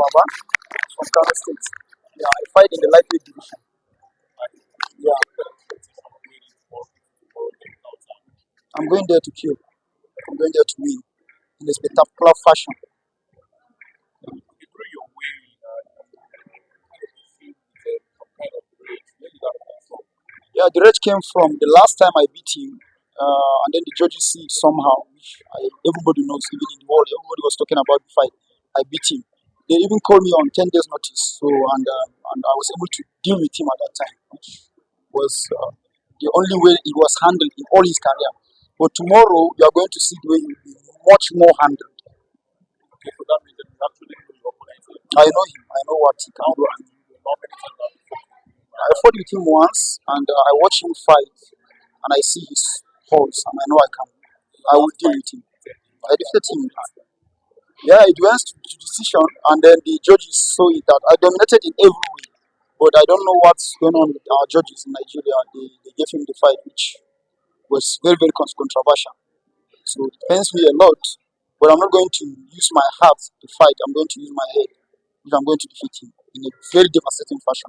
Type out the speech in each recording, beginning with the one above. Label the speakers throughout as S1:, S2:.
S1: Baba from Kano State. Yeah, I fight in the lightweight division. Yeah, I'm going there to kill. I'm going there to win in a spectacular fashion. Yeah, the rage came from the last time I beat him, and then the judges see it somehow, which everybody knows, even in the world, everybody was talking about the fight. I beat him. They even called me on 10 days' notice, so and I was able to deal with him at that time, which was the only way it was handled in all his career. But tomorrow, you are going to see the way he will be much more handled. I know him. I know what he can do. I fought with him once, and I watched him fight, and I see his holes, and I know I can. I will deal with him. I defeated him. Yeah, it went to decision, and then the judges saw it that I dominated in every way. But I don't know what's going on with our judges in Nigeria. They gave him the fight, which was very, very controversial. So it pains me a lot. But I'm not going to use my heart to fight. I'm going to use my head if I'm going to defeat him in a very devastating fashion.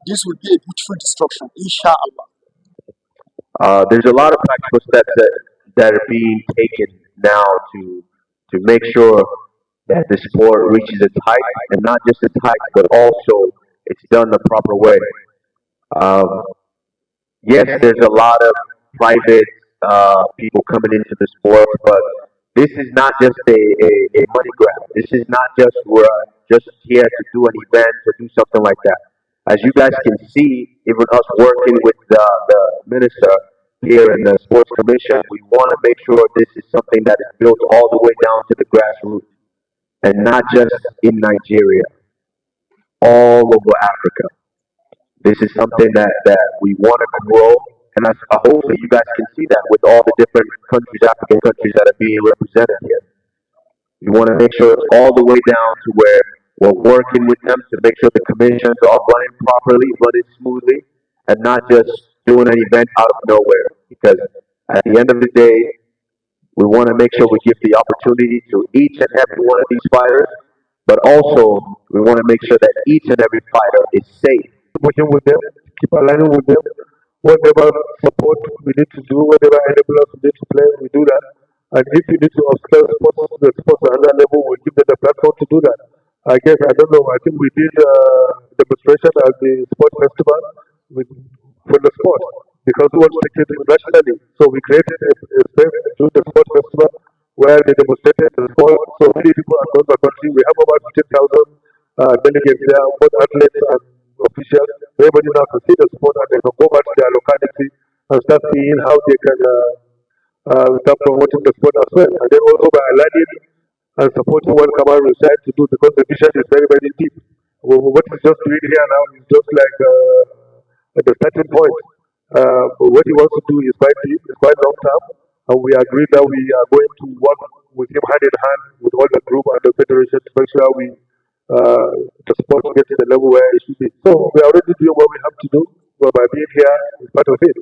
S1: This will be a beautiful destruction, inshallah.
S2: There's a lot of practical steps that are being taken now to make sure that the sport reaches its height, and not just its height, but also it's done the proper way. Um, yes, there's a lot of private people coming into the sport, but this is not just a money grab. This is not just we're just here to do an event or do something like that. As you guys can see, even us working with the minister here in the sports commission, we want to make sure this is something that is built all the way down to the grassroots and not just in Nigeria, all over Africa. This is something that we want to grow, and hopefully you guys can see that with all the different countries, African countries that are being represented here. We want to make sure it's all the way down to where we're working with them to make sure the commissions are running properly, running smoothly, and not just doing an event out of nowhere. Because at the end of the day, we want to make sure we give the opportunity to each and every one of these fighters, but also we want to make sure that each and every fighter is safe. Working with them, keep aligning with them. Whatever support we need to do, whatever enablers we need to play, we do that. And if you need to upscale the sports at another level, we'll give them the platform to do that. I guess, I don't know, I think we did demonstration at the sport festival with, for the sport because we want to take it internationally. So we created a space through the sport festival where they demonstrated the sport. So many people across the country, we have about 15,000 delegates there, both athletes and officials. Everybody now can see the sport and they can go back to their locality and start seeing how they can start promoting the sport as well. And then also by aligning and supporting what Kamal is trying to do because the vision is very, very deep. What he's just doing here now is just like at the starting point. But what he wants to do is quite deep, it's quite long term, and we agree that we are going to work with him hand in hand with all the group and the federation to make sure the sport gets to the level where it should be. So we are already doing what we have to do, but by being here is part of it,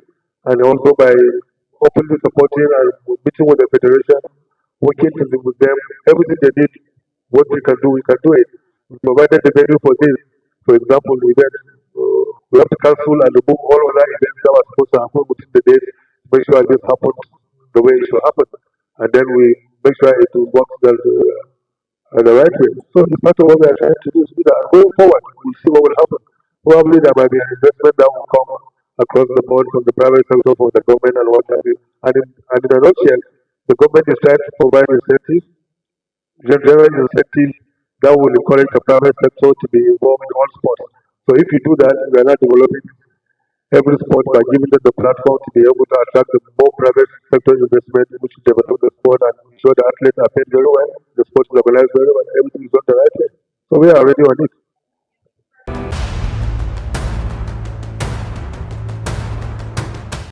S2: and also by openly supporting and meeting with the federation, working with them, everything they need, what we can do it. We provided the venue for this. For example, we have to cancel and remove all other events that were supposed to happen within the days to make sure this happens the way it should happen. And then we make sure it will work the right way. So it's part of what we are trying to do. So that going forward, we'll see what will happen. Probably there might be an investment that will come across the board from the private sector, from the government and what have you. And in a nutshell, the government is trying to provide incentives, general incentives that will encourage the private sector to be involved in all sports. So if you do that, we are not developing every sport by giving them the platform to be able to attract the more private sector investment which will develop the sport and ensure the athletes are paid very well, the sport is organized very well, everything is done the right way. So we are already on it.